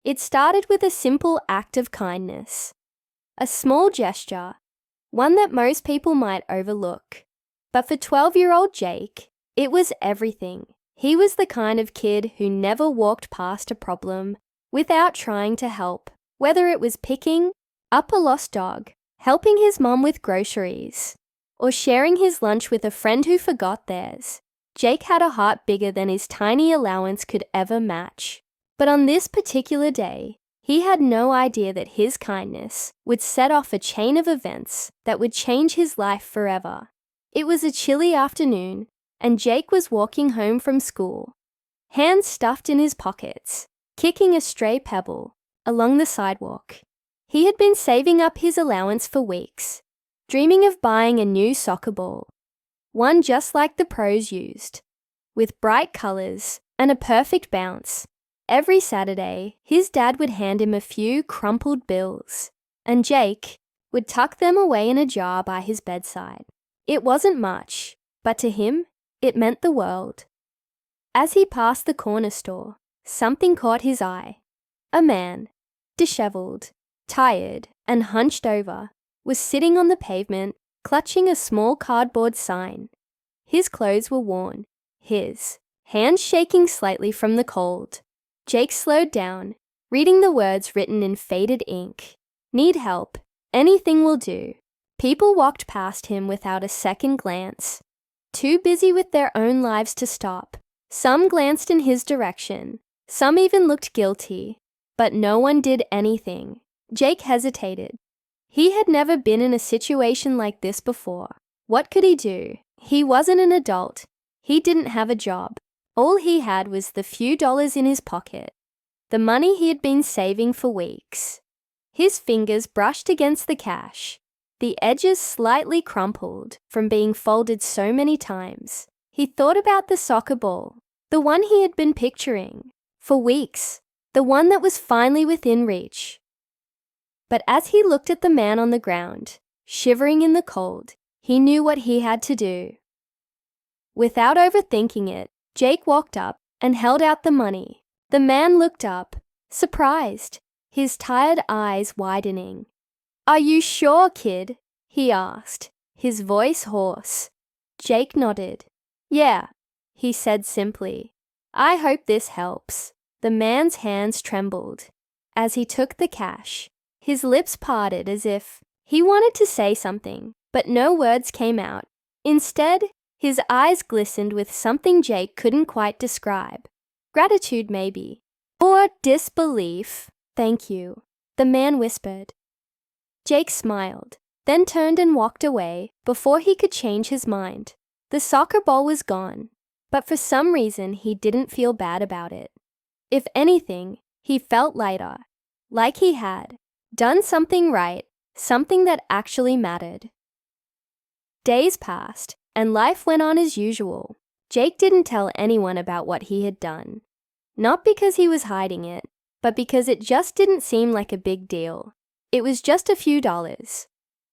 It started with a simple act of kindness. A small gesture, one that most people might overlook. But for 12-year-old Jake, it was everything. He was the kind of kid who never walked past a problem without trying to help, whether it was picking up a lost dog, helping his mom with groceries, or sharing his lunch with a friend who forgot theirs. Jake had a heart bigger than his tiny allowance could ever match. But on this particular day, he had no idea that his kindness would set off a chain of events that would change his life forever. It was a chilly afternoon, and Jake was walking home from school, hands stuffed in his pockets, kicking a stray pebble along the sidewalk. He had been saving up his allowance for weeks, dreaming of buying a new soccer ball, one just like the pros used, with bright colors and a perfect bounce. Every Saturday, his dad would hand him a few crumpled bills, and Jake would tuck them away in a jar by his bedside. It wasn't much, but to him, it meant the world. As he passed the corner store, something caught his eye. A man, disheveled, tired, and hunched over, was sitting on the pavement, clutching a small cardboard sign. His clothes were worn, his hands shaking slightly from the cold. Jake slowed down, reading the words written in faded ink. Need help. Anything will do. People walked past him without a second glance, too busy with their own lives to stop. Some glanced in his direction. Some even looked guilty, but no one did anything. Jake hesitated. He had never been in a situation like this before. What could he do? He wasn't an adult. He didn't have a job. All he had was the few dollars in his pocket, the money he had been saving for weeks. His fingers brushed against the cash, the edges slightly crumpled from being folded so many times. He thought about the soccer ball, the one he had been picturing for weeks, the one that was finally within reach. But as he looked at the man on the ground, shivering in the cold, he knew what he had to do. Without overthinking it, Jake walked up and held out the money. The man looked up, surprised, his tired eyes widening. "Are you sure, kid?" he asked, his voice hoarse. Jake nodded. "Yeah," he said simply. "I hope this helps." The man's hands trembled as he took the cash. His lips parted as if he wanted to say something, but no words came out. Instead, his eyes glistened with something Jake couldn't quite describe. Gratitude, maybe. Or disbelief. "Thank you," the man whispered. Jake smiled, then turned and walked away before he could change his mind. The soccer ball was gone, but for some reason he didn't feel bad about it. If anything, he felt lighter, like he had done something right, something that actually mattered. Days passed, and life went on as usual. Jake didn't tell anyone about what he had done. Not because he was hiding it, but because it just didn't seem like a big deal. It was just a few dollars.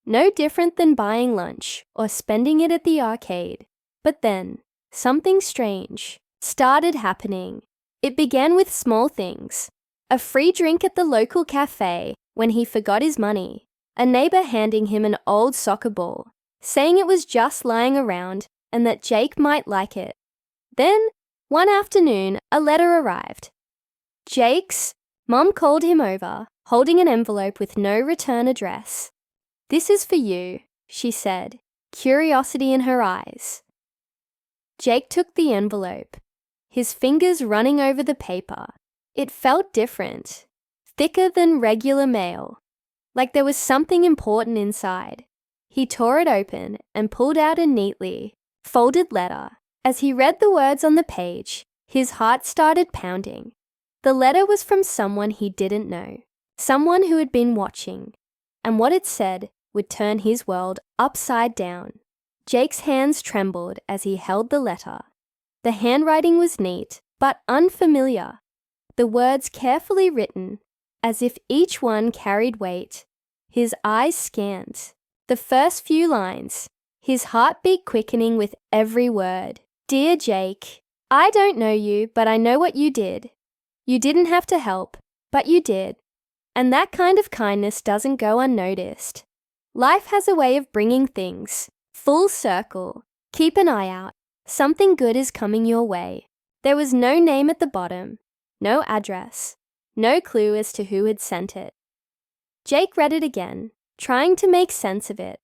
No different than buying lunch or spending it at the arcade. But then, something strange started happening. It began with small things. A free drink at the local cafe when he forgot his money. A neighbor handing him an old soccer ball, saying it was just lying around and that Jake might like it. Then, one afternoon, a letter arrived. Jake's mom called him over, holding an envelope with no return address. "This is for you," she said, curiosity in her eyes. Jake took the envelope, his fingers running over the paper. It felt different, thicker than regular mail, like there was something important inside. He tore it open and pulled out a neatly folded letter. As he read the words on the page, his heart started pounding. The letter was from someone he didn't know, someone who had been watching, and what it said would turn his world upside down. Jake's hands trembled as he held the letter. The handwriting was neat, but unfamiliar. The words carefully written, as if each one carried weight. His eyes scanned the first few lines, his heartbeat quickening with every word. "Dear Jake, I don't know you, but I know what you did. You didn't have to help. But you did. And that kind of kindness doesn't go unnoticed. Life has a way of bringing things full circle. Keep an eye out. Something good is coming your way. There was no name at the bottom, no address, no clue as to who had sent it. Jake read it again, trying to make sense of it.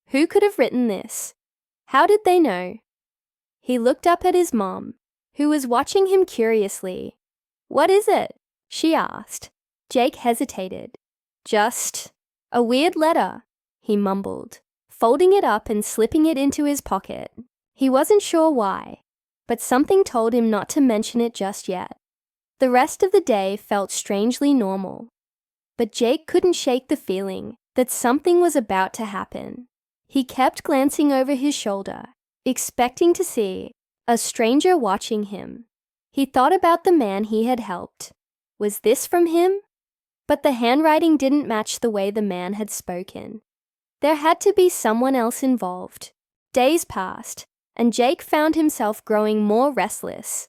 Who could have written this? How did they know? He looked up at his mom, who was watching him curiously. "What is it?" she asked. Jake hesitated. "Just a weird letter," he mumbled, folding it up and slipping it into his pocket. He wasn't sure why, but something told him not to mention it just yet. The rest of the day felt strangely normal, but Jake couldn't shake the feeling that something was about to happen. He kept glancing over his shoulder, expecting to see a stranger watching him. He thought about the man he had helped. Was this from him? But the handwriting didn't match the way the man had spoken. There had to be someone else involved. Days passed, and Jake found himself growing more restless.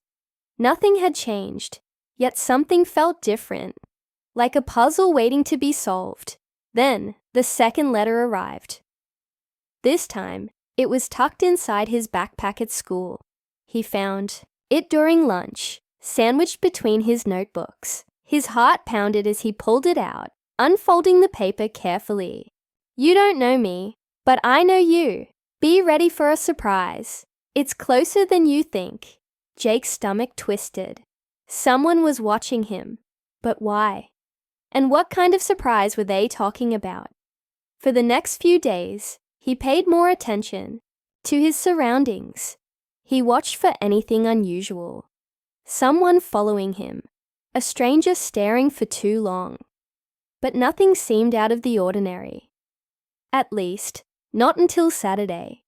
Nothing had changed, yet something felt different, like a puzzle waiting to be solved. Then, the second letter arrived. This time, it was tucked inside his backpack at school. He found it during lunch, sandwiched between his notebooks. His heart pounded as he pulled it out, unfolding the paper carefully. "You don't know me, but I know you. Be ready for a surprise. It's closer than you think." Jake's stomach twisted. Someone was watching him. But why? And what kind of surprise were they talking about? For the next few days, he paid more attention to his surroundings. He watched for anything unusual. Someone following him. A stranger staring for too long. But nothing seemed out of the ordinary. At least, not until Saturday.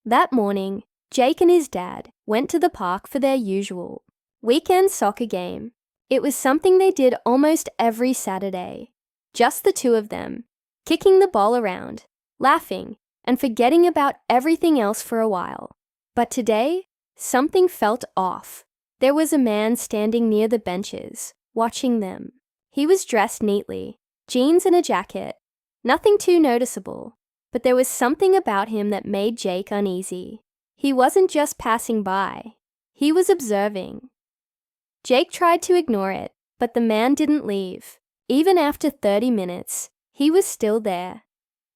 That morning, Jake and his dad went to the park for their usual weekend soccer game. It was something they did almost every Saturday. Just the two of them, kicking the ball around, laughing, and forgetting about everything else for a while. But today, something felt off. There was a man standing near the benches, watching them. He was dressed neatly, jeans and a jacket. Nothing too noticeable, but there was something about him that made Jake uneasy. He wasn't just passing by. He was observing. Jake tried to ignore it, but the man didn't leave. Even after 30 minutes, he was still there.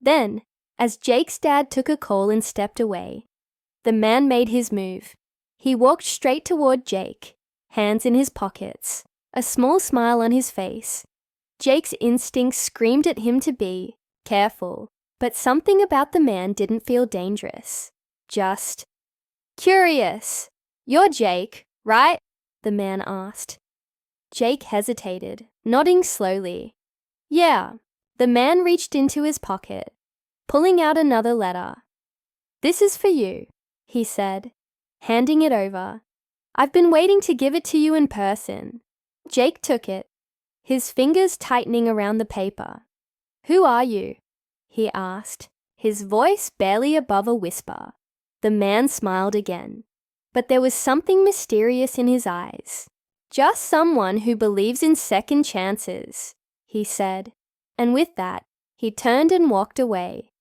Then, as Jake's dad took a call and stepped away, the man made his move. He walked straight toward Jake, hands in his pockets, a small smile on his face. Jake's instincts screamed at him to be careful, but something about the man didn't feel dangerous. Just curious. "You're Jake, right?" the man asked. Jake hesitated, nodding slowly. "Yeah." The man reached into his pocket, pulling out another letter. "This is for you," he said, handing it over. "I've been waiting to give it to you in person." Jake took it, his fingers tightening around the paper. "Who are you?" he asked, his voice barely above a whisper. The man smiled again, but there was something mysterious in his eyes. "Just someone who believes in second chances," he said, and with that, he turned and walked away,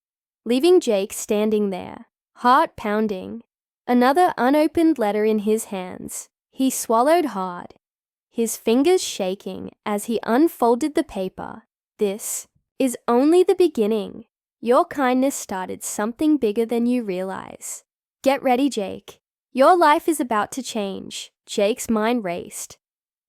leaving Jake standing there, heart pounding. Another unopened letter in his hands. He swallowed hard, his fingers shaking as he unfolded the paper. "This is only the beginning. Your kindness started something bigger than you realize. Get ready, Jake. Your life is about to change." Jake's mind raced.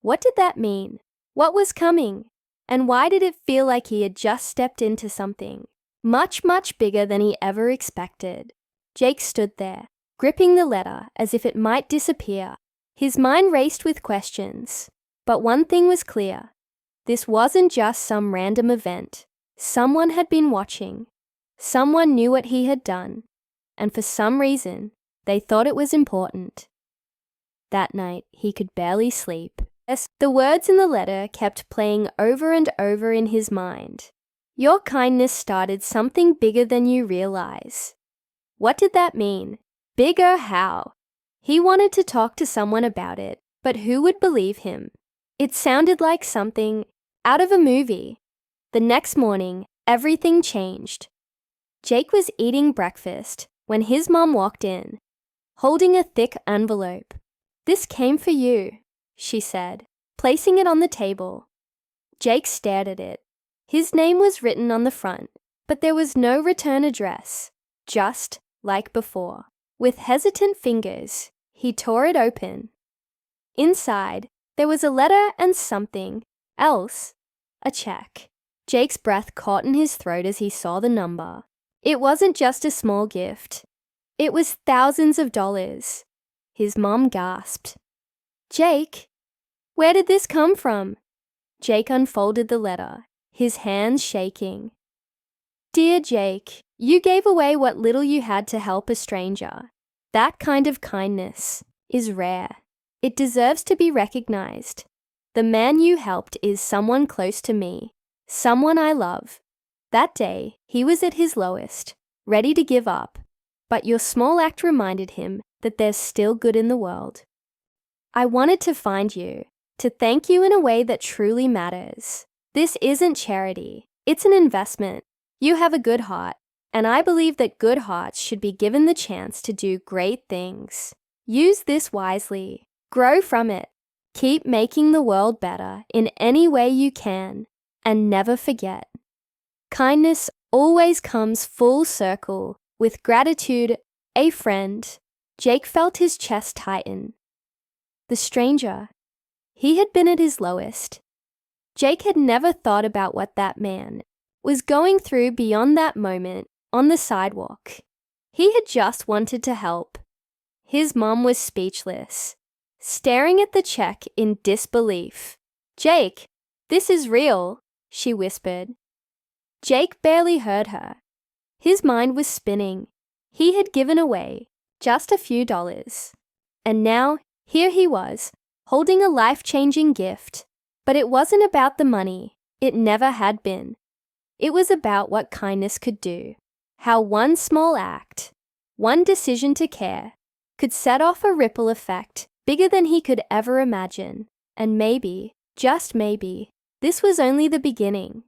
What did that mean? What was coming? And why did it feel like he had just stepped into something much, much bigger than he ever expected? Jake stood there, gripping the letter as if it might disappear. His mind raced with questions. But one thing was clear. This wasn't just some random event. Someone had been watching. Someone knew what he had done. And for some reason, they thought it was important. That night, he could barely sleep. The words in the letter kept playing over and over in his mind. Your kindness started something bigger than you realize. What did that mean? Bigger how? He wanted to talk to someone about it, but who would believe him? It sounded like something out of a movie. The next morning, everything changed. Jake was eating breakfast when his mom walked in, holding a thick envelope. "This came for you," she said, placing it on the table. Jake stared at it. His name was written on the front, but there was no return address, just like before. With hesitant fingers, he tore it open. Inside, there was a letter and something else, a check. Jake's breath caught in his throat as he saw the number. It wasn't just a small gift. It was thousands of dollars. His mom gasped. "Jake, where did this come from?" Jake unfolded the letter, his hands shaking. "Dear Jake, you gave away what little you had to help a stranger. That kind of kindness is rare. It deserves to be recognized. The man you helped is someone close to me, someone I love. That day, he was at his lowest, ready to give up, but your small act reminded him that there's still good in the world. I wanted to find you, to thank you in a way that truly matters. This isn't charity, it's an investment. You have a good heart, and I believe that good hearts should be given the chance to do great things. Use this wisely. Grow from it. Keep making the world better in any way you can, and never forget. Kindness always comes full circle. With gratitude, a friend." Jake felt his chest tighten. The stranger. He had been at his lowest. Jake had never thought about what that man was going through beyond that moment on the sidewalk. He had just wanted to help. His mom was speechless, staring at the check in disbelief. "Jake, this is real," she whispered. Jake barely heard her. His mind was spinning. He had given away just a few dollars. And now, here he was, holding a life-changing gift. But it wasn't about the money. It never had been. It was about what kindness could do. How one small act, one decision to care, could set off a ripple effect bigger than he could ever imagine. And maybe, just maybe, this was only the beginning.